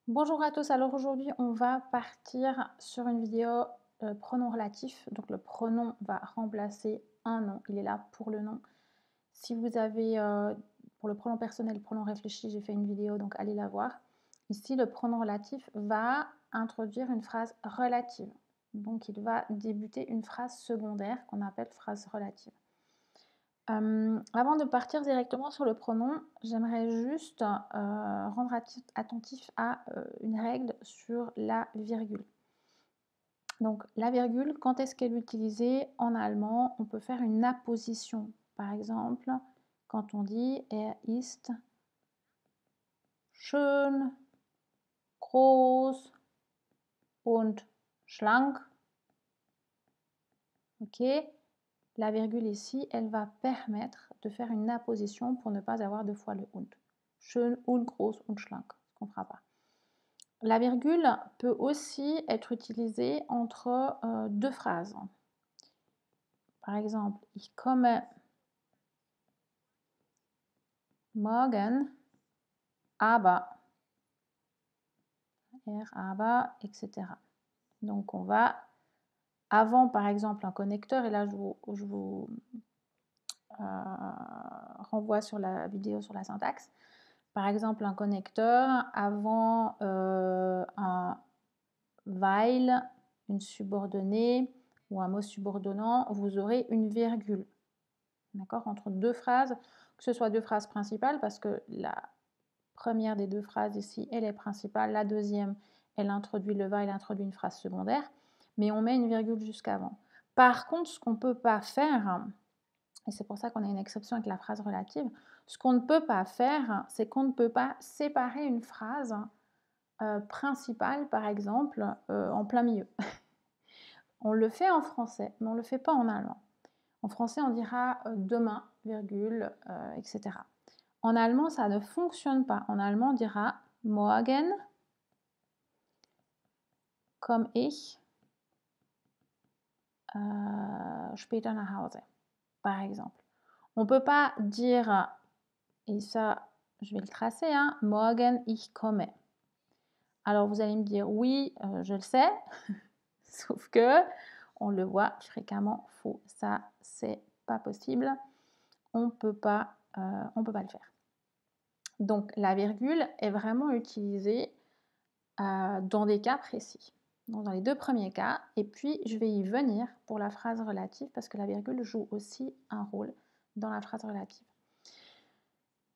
Bonjour à tous, alors aujourd'hui on va partir sur une vidéo pronom relatif. Donc le pronom va remplacer un nom, il est là pour le nom. Si vous avez pour le pronom personnel, le pronom réfléchi, j'ai fait une vidéo donc allez la voir. Ici le pronom relatif va introduire une phrase relative. Donc il va débuter une phrase secondaire qu'on appelle phrase relative. Avant de partir directement sur le pronom, j'aimerais juste, rendre attentif à, une règle sur la virgule. Donc la virgule, quand est-ce qu'elle est utilisée? En allemand, on peut faire une apposition. Par exemple, quand on dit: «Er ist schön, groß und schlank». OK? La virgule ici, elle va permettre de faire une apposition pour ne pas avoir 2 fois le und. Schön und groß und schlank, ce qu'on ne fera pas. La virgule peut aussi être utilisée entre 2 phrases. Par exemple, ich komme morgen, aber, aber, etc. Donc on va, avant par exemple un connecteur, et là je vous renvoie sur la vidéo sur la syntaxe. Par exemple, un connecteur, avant un while, une subordonnée ou un mot subordonnant, vous aurez une virgule. D'accord? Entre deux phrases, que ce soit deux phrases principales, parce que la première des deux phrases ici, elle est principale. La deuxième, elle introduit le while, introduit une phrase secondaire, mais on met une virgule jusqu'avant. Par contre, ce qu'on ne peut pas faire, et c'est pour ça qu'on a une exception avec la phrase relative, ce qu'on ne peut pas faire, c'est qu'on ne peut pas séparer une phrase principale, par exemple, en plein milieu. On le fait en français, mais on ne le fait pas en allemand. En français, on dira demain, virgule, etc. En allemand, ça ne fonctionne pas. En allemand, on dira morgen komme ich später nach Hause, par exemple. On ne peut pas dire, et ça, je vais le tracer, hein, morgen ich komme. Alors vous allez me dire, oui, je le sais, sauf que on le voit fréquemment faux. Ça, c'est pas possible. On peut pas le faire. Donc la virgule est vraiment utilisée dans des cas précis. Donc, dans les deux premiers cas, et puis je vais y venir pour la phrase relative parce que la virgule joue aussi un rôle dans la phrase relative.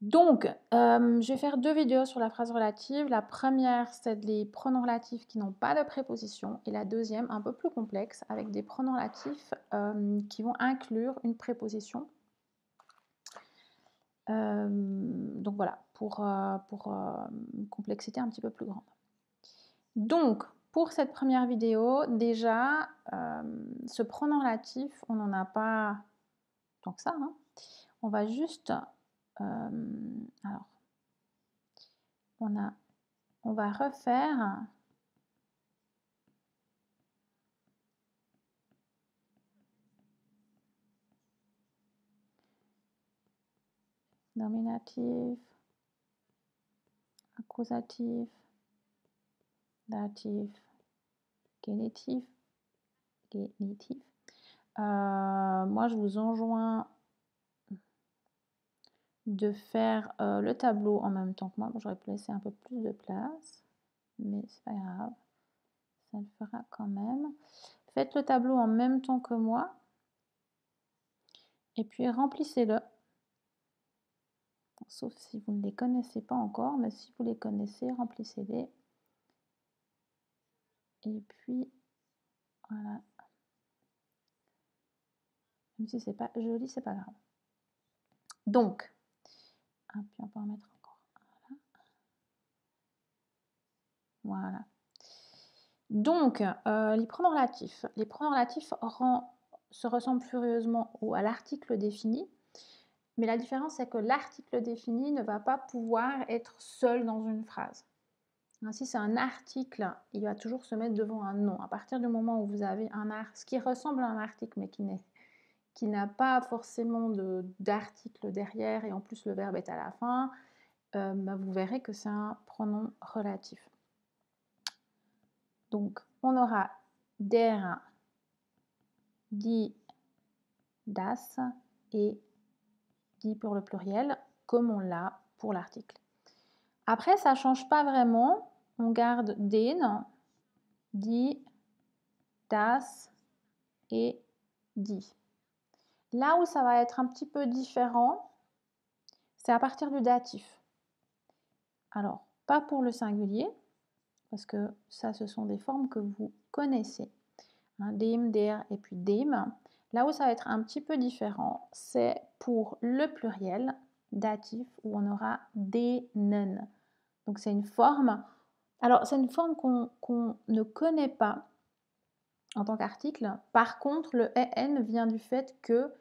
Donc, je vais faire deux vidéos sur la phrase relative. La première, c'est les pronoms relatifs qui n'ont pas de préposition, et la deuxième, un peu plus complexe, avec des pronoms relatifs qui vont inclure une préposition. Donc voilà, pour une complexité un petit peu plus grande. Donc, pour cette première vidéo, déjà, ce pronom relatif, on n'en a pas tant que ça, hein. On va juste, alors, on va refaire nominatif, accusatif, datif, génitif. Moi, je vous enjoins de faire le tableau en même temps que moi. Bon, j'aurais pu laisser un peu plus de place, mais c'est pas grave, ça le fera quand même. Faites le tableau en même temps que moi, et puis remplissez-le. Sauf si vous ne les connaissez pas encore, mais si vous les connaissez, remplissez-les. Et puis, voilà. Même si c'est pas joli, c'est pas grave. Donc, puis on peut en mettre encore. Voilà. Donc, les pronoms relatifs. Les pronoms relatifs se ressemblent furieusement à l'article défini, mais la différence, c'est que l'article défini ne va pas pouvoir être seul dans une phrase. Si c'est un article, il va toujours se mettre devant un nom. À partir du moment où vous avez ce qui ressemble à un article, mais qui n'a pas forcément d'article derrière, et en plus le verbe est à la fin, vous verrez que c'est un pronom relatif. Donc, on aura der, die, das et die pour le pluriel, comme on l'a pour l'article. Après, ça ne change pas vraiment. On garde den, die, das et die. Là où ça va être un petit peu différent, c'est à partir du datif. Alors, pas pour le singulier, parce que ça, ce sont des formes que vous connaissez. Hein, dem, der et puis dem. Là où ça va être un petit peu différent, c'est pour le pluriel datif, où on aura denen. Donc, c'est une forme. Alors, c'est une forme qu'on ne connaît pas en tant qu'article. Par contre, le en vient du fait que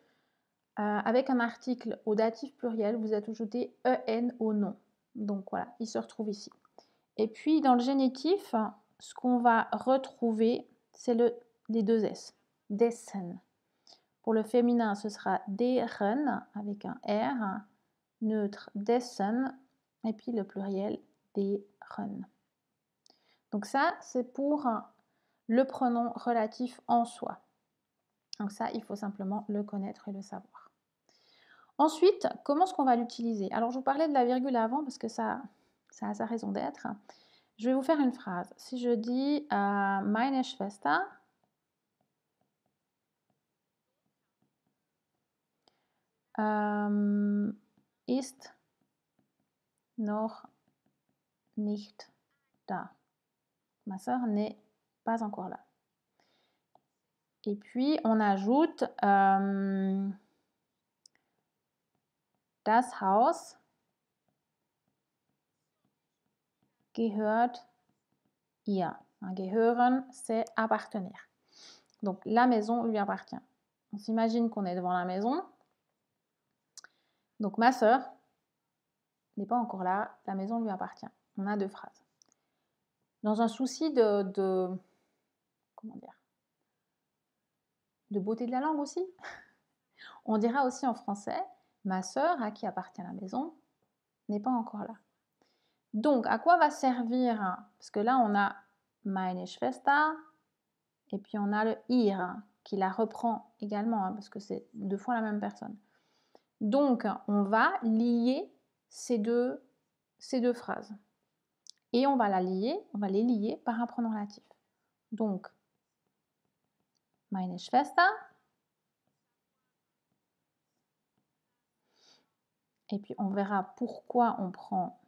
avec un article au datif pluriel, vous ajoutez en au nom. Donc voilà, il se retrouve ici. Et puis dans le génitif, ce qu'on va retrouver, c'est les deux S, dessen. Pour le féminin, ce sera deren avec un R, neutre dessen, et puis le pluriel deren. Donc ça, c'est pour le pronom relatif en soi. Donc ça, il faut simplement le connaître et le savoir. Ensuite, comment est-ce qu'on va l'utiliser? Alors, je vous parlais de la virgule avant parce que ça a sa raison d'être. Je vais vous faire une phrase. Si je dis meine Schwester ist noch nicht da. Ma sœur n'est pas encore là. Et puis, on ajoute das Haus gehört ihr. Gehören, c'est appartenir. Donc, la maison lui appartient. On s'imagine qu'on est devant la maison. Donc, ma sœur n'est pas encore là, la maison lui appartient. On a deux phrases. Dans un souci comment dire, de beauté de la langue aussi, on dira aussi en français, ma sœur à qui appartient la maison n'est pas encore là. Donc, à quoi va servir, parce que là, on a meine Schwester, et puis on a le ihr, qui la reprend également, parce que c'est deux fois la même personne. Donc, on va lier ces deux phrases. Et on va les lier par un pronom relatif. Donc, meine Schwester. Et puis, on verra pourquoi on prend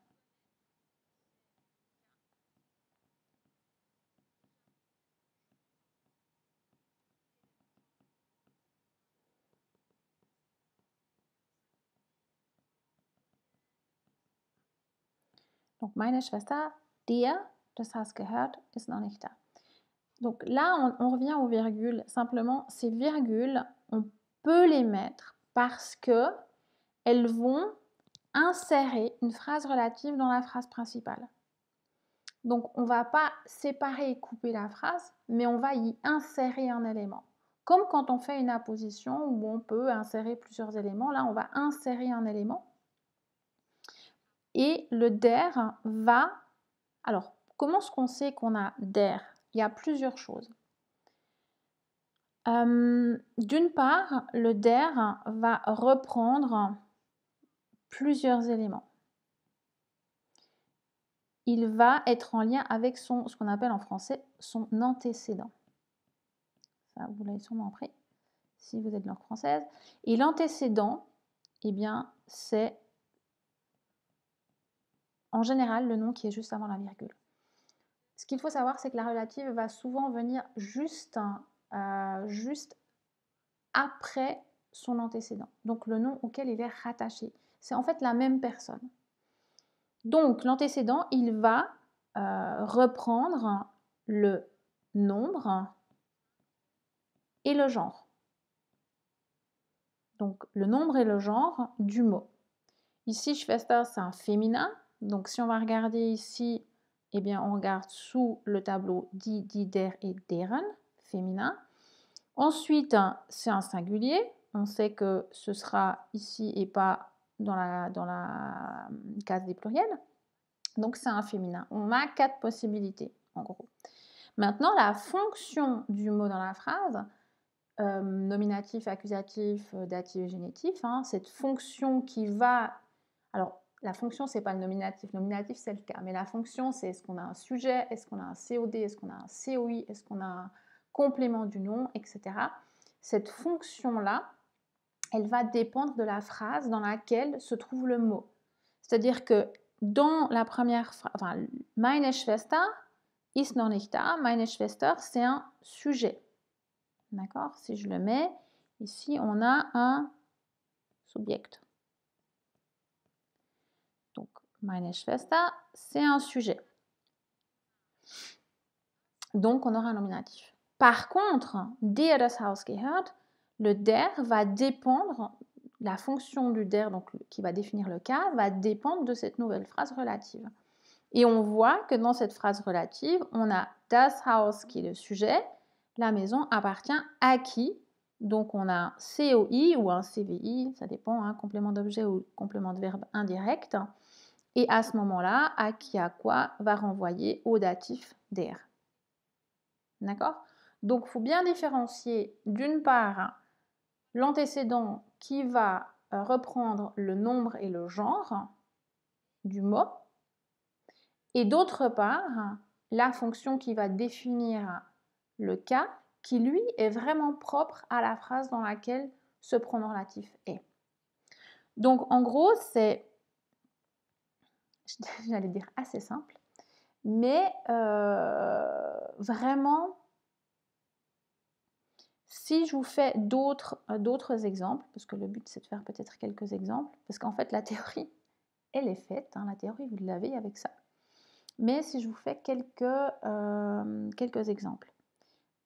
donc meine Schwester, der, das Haus gehört, ist noch nicht da. Donc là, on revient aux virgules. Simplement, ces virgules, on peut les mettre parce que elles vont insérer une phrase relative dans la phrase principale. Donc, on ne va pas séparer et couper la phrase, mais on va y insérer un élément. Comme quand on fait une apposition où on peut insérer plusieurs éléments, là, on va insérer un élément. Et le der va... Alors, comment est-ce qu'on sait qu'on a der? Il y a plusieurs choses. D'une part, le der va reprendre plusieurs éléments. Il va être en lien avec ce qu'on appelle en français son antécédent. Ça, vous l'avez sûrement appris si vous êtes langue française. Et l'antécédent, eh bien, c'est en général le nom qui est juste avant la virgule. Ce qu'il faut savoir, c'est que la relative va souvent venir juste après son antécédent, donc le nom auquel il est rattaché. C'est en fait la même personne. Donc l'antécédent, il va reprendre le nombre et le genre. Donc le nombre et le genre du mot. Ici, Schwester, c'est un féminin. Donc si on va regarder ici, eh bien on regarde sous le tableau die, der et deren, féminin. Ensuite, c'est un singulier. On sait que ce sera ici et pas dans la case des pluriels. Donc c'est un féminin. On a 4 possibilités, en gros. Maintenant, la fonction du mot dans la phrase, nominatif, accusatif, datif et génitif, hein, cette fonction qui va... Alors, la fonction, c'est pas le nominatif. Le nominatif, c'est le cas. Mais la fonction, c'est est-ce qu'on a un sujet, est-ce qu'on a un COD, est-ce qu'on a un COI, est-ce qu'on a un complément du nom, etc. Cette fonction-là, elle va dépendre de la phrase dans laquelle se trouve le mot. C'est-à-dire que dans la première phrase, enfin, meine Schwester ist noch nicht da, meine Schwester, c'est un sujet. D'accord? Si je le mets, ici, on a un subject. Donc, meine Schwester, c'est un sujet. Donc, on aura un nominatif. Par contre, der das Haus gehört, le der va dépendre, la fonction du der, donc, qui va définir le cas, va dépendre de cette nouvelle phrase relative. Et on voit que dans cette phrase relative, on a das Haus qui est le sujet, la maison appartient à qui? Donc on a un COI ou un CVI, ça dépend, hein, complément d'objet ou complément de verbe indirect. Et à ce moment-là, à qui à quoi va renvoyer au datif der. D'accord? Donc il faut bien différencier d'une part l'antécédent qui va reprendre le nombre et le genre du mot, et d'autre part la fonction qui va définir le cas qui lui est vraiment propre à la phrase dans laquelle ce pronom relatif est. Donc en gros c'est, j'allais dire assez simple, mais vraiment si je vous fais d'autres exemples, parce que le but c'est de faire peut-être quelques exemples, parce qu'en fait la théorie elle est faite, hein, la théorie vous l'avez avec ça, mais si je vous fais quelques exemples.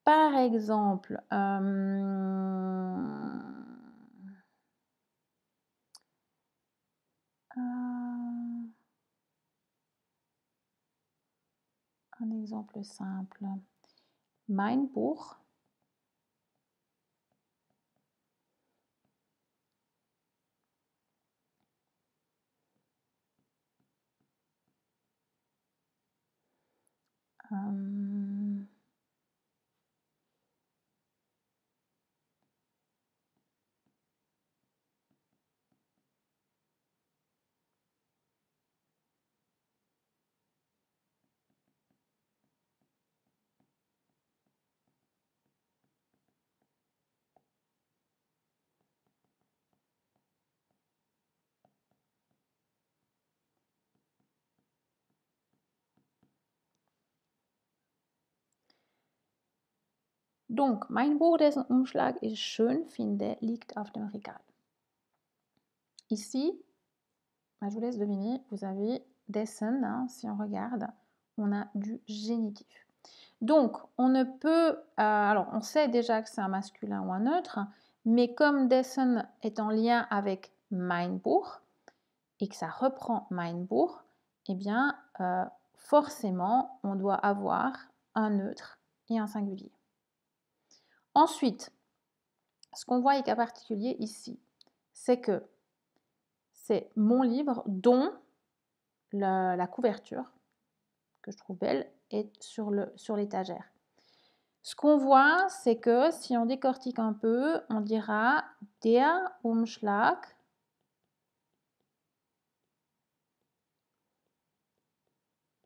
Par exemple, un exemple simple. Mein Buch Donc, mein Buch, dessen Umschlag ich schön finde, liegt auf dem Regal. Ici, je vous laisse deviner, vous avez dessen, hein, si on regarde, on a du génitif. Donc, on ne peut, alors on sait déjà que c'est un masculin ou un neutre, mais comme dessen est en lien avec mein Buch et que ça reprend mein Buch, eh bien, forcément, on doit avoir un neutre et un singulier. Ensuite, ce qu'on voit avec un particulier ici, c'est que c'est mon livre dont la couverture, que je trouve belle, est sur l'étagère. Ce qu'on voit, c'est que si on décortique un peu, on dira der Umschlag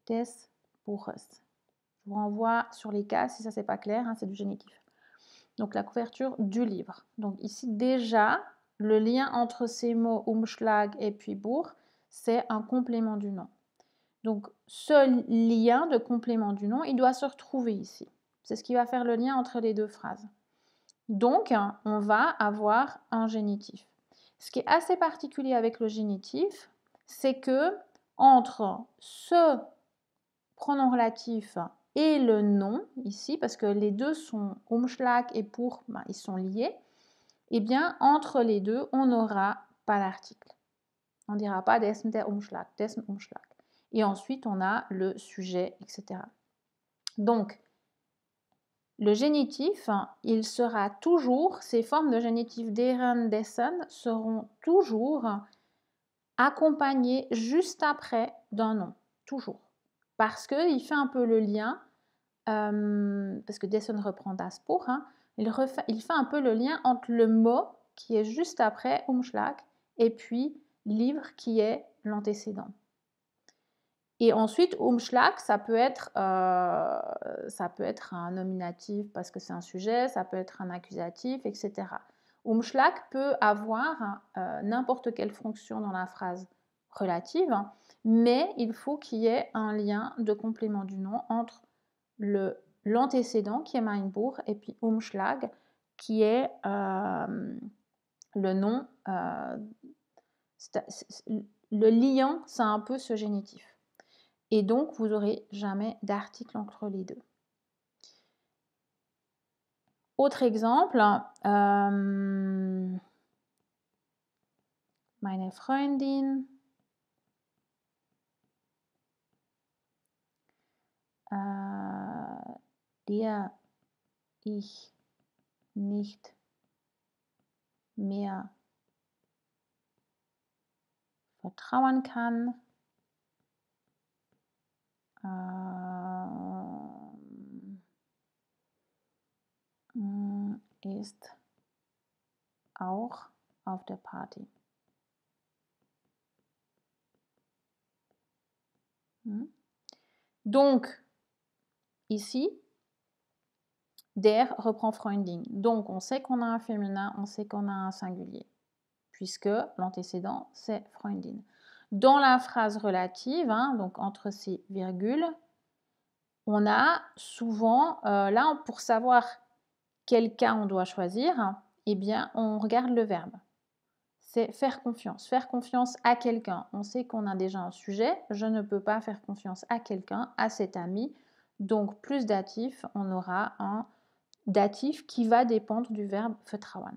des Buches. Je vous renvoie sur les cas, si ça c'est pas clair, hein, c'est du génitif. Donc la couverture du livre. Donc ici déjà, le lien entre ces mots Umschlag et puis Buch, c'est un complément du nom. Donc ce lien de complément du nom, il doit se retrouver ici. C'est ce qui va faire le lien entre les deux phrases. Donc on va avoir un génitif. Ce qui est assez particulier avec le génitif, c'est que entre ce pronom relatif et le nom, ici, parce que les deux sont Umschlag et pour, ils sont liés, eh bien, entre les deux, on n'aura pas l'article. On ne dira pas dessen der Umschlag, dessen Umschlag. Et ensuite, on a le sujet, etc. Donc, le génitif, il sera toujours, ces formes de génitif deren, dessen seront toujours accompagnées juste après d'un nom, toujours. Parce qu'il fait un peu le lien parce que dessen reprend das Buch, hein, il fait un peu le lien entre le mot qui est juste après Umschlag et puis livre qui est l'antécédent. Et ensuite, Umschlag, ça peut être un nominatif parce que c'est un sujet, ça peut être un accusatif, etc. Umschlag peut avoir n'importe quelle fonction dans la phrase relative, mais il faut qu'il y ait un lien de complément du nom entre l'antécédent qui est mein Buch et puis Umschlag qui est le nom. Le liant, c'est un peu ce génitif. Et donc, vous n'aurez jamais d'article entre les deux. Autre exemple, meine Freundin, der ich nicht mehr vertrauen kann, ist auch auf der Party. Donc, ici, der reprend Freundin. Donc, on sait qu'on a un féminin, on sait qu'on a un singulier, puisque l'antécédent, c'est Freundin. Dans la phrase relative, hein, donc entre ces virgules, on a souvent, là, pour savoir quel cas on doit choisir, eh bien, on regarde le verbe. C'est faire confiance. Faire confiance à quelqu'un. On sait qu'on a déjà un sujet. Je ne peux pas faire confiance à quelqu'un, à cet ami. Donc, plus datif, on aura un datif qui va dépendre du verbe vertrauen.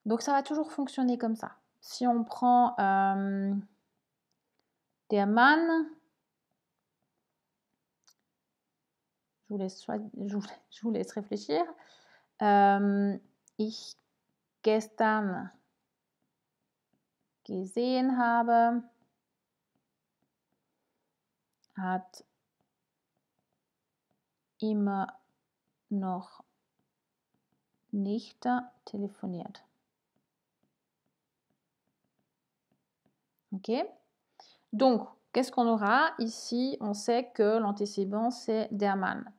Donc, ça va toujours fonctionner comme ça. Si on prend der Mann, je vous laisse réfléchir. Ich gestern gesehen habe, hat immer noch nicht telefoniert. Ok? Donc, qu'est-ce qu'on aura? Ici, on sait que l'antécédent, c'est der Mann.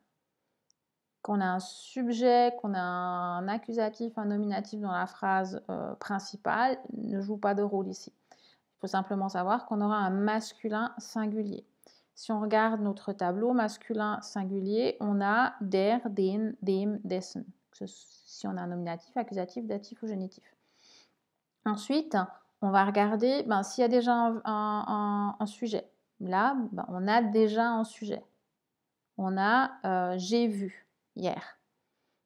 Qu'on a un sujet, qu'on a un accusatif, un nominatif dans la phrase principale, ne joue pas de rôle ici. Il faut simplement savoir qu'on aura un masculin singulier. Si on regarde notre tableau masculin singulier, on a der, den, dem, dessen. Si on a un nominatif, accusatif, datif ou génitif. Ensuite, on va regarder s'il y a déjà un sujet. Là, on a déjà un sujet. On a j'ai vu hier.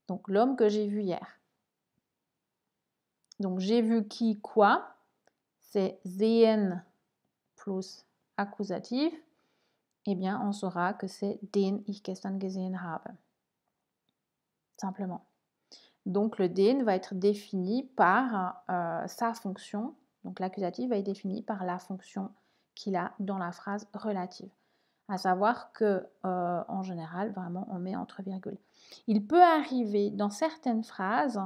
Donc, l'homme que j'ai vu hier. Donc, j'ai vu qui, quoi. C'est sehen plus accusatif. Eh bien, on saura que c'est den ich gestern gesehen habe. Simplement. Donc, le den va être défini par sa fonction. Donc, l'accusatif va être défini par la fonction qu'il a dans la phrase relative. À savoir que, en général, vraiment, on met entre virgules. Il peut arriver dans certaines phrases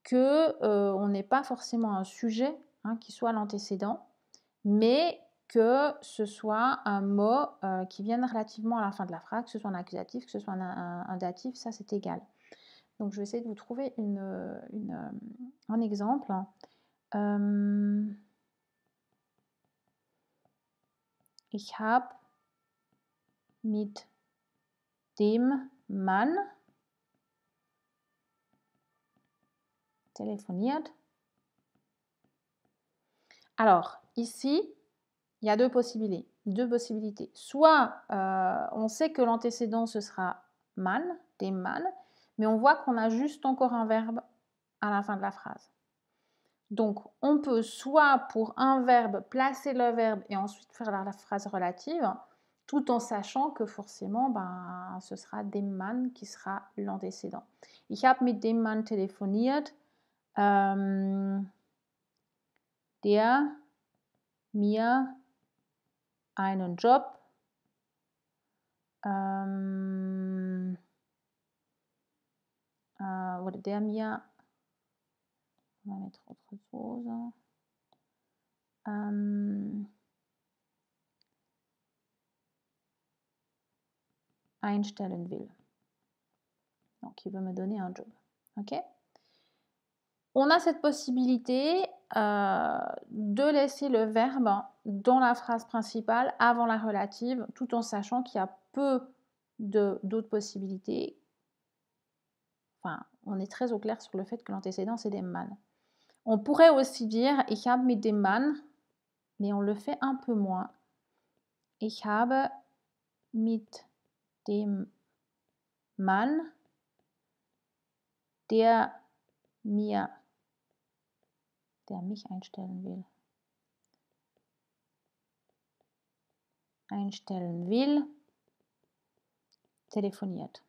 qu'on n'ait pas forcément un sujet qui soit l'antécédent, mais que ce soit un mot qui vienne relativement à la fin de la phrase, que ce soit un accusatif, que ce soit un datif, ça c'est égal. Donc je vais essayer de vous trouver un exemple. Ich habe mit dem Mann telefoniert. Alors, ici, il y a deux possibilités. Soit on sait que l'antécédent, ce sera Mann, dem Mann, mais on voit qu'on a juste encore un verbe à la fin de la phrase. Donc, on peut soit pour un verbe placer le verbe et ensuite faire la phrase relative, tout en sachant que forcément, ce sera dem Mann qui sera l'antécédent. Ich habe mit dem Mann telefoniert, der mir einen Job oder der mir, on va mettre autre chose, einstellen will. Donc, il veut me donner un job. Ok? On a cette possibilité de laisser le verbe dans la phrase principale avant la relative, tout en sachant qu'il y a peu d'autres possibilités. Enfin, on est très au clair sur le fait que l'antécédent, c'est des Mann. On pourrait aussi dire ich habe mit dem Mann, mais on le fait un peu moins. Ich habe mit dem Mann, der mich einstellen will, telefoniert.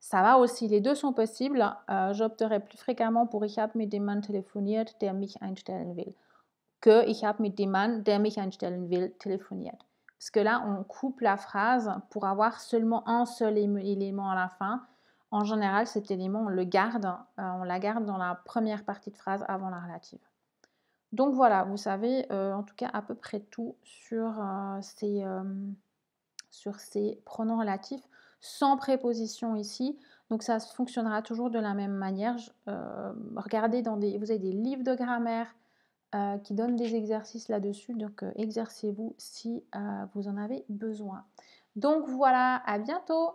Ça va aussi, les deux sont possibles. J'opterai plus fréquemment pour ich habe mit dem Mann telefoniert, der mich einstellen will, que ich habe mit dem Mann, der mich einstellen will, telefoniert. Parce que là, on coupe la phrase pour avoir seulement un seul élément à la fin. En général, cet élément, on la garde dans la première partie de phrase avant la relative. Donc voilà, vous savez en tout cas à peu près tout sur ces pronoms relatifs sans préposition ici. Donc ça fonctionnera toujours de la même manière. Regardez, vous avez des livres de grammaire qui donnent des exercices là-dessus. Donc exercez-vous si vous en avez besoin. Donc voilà, à bientôt!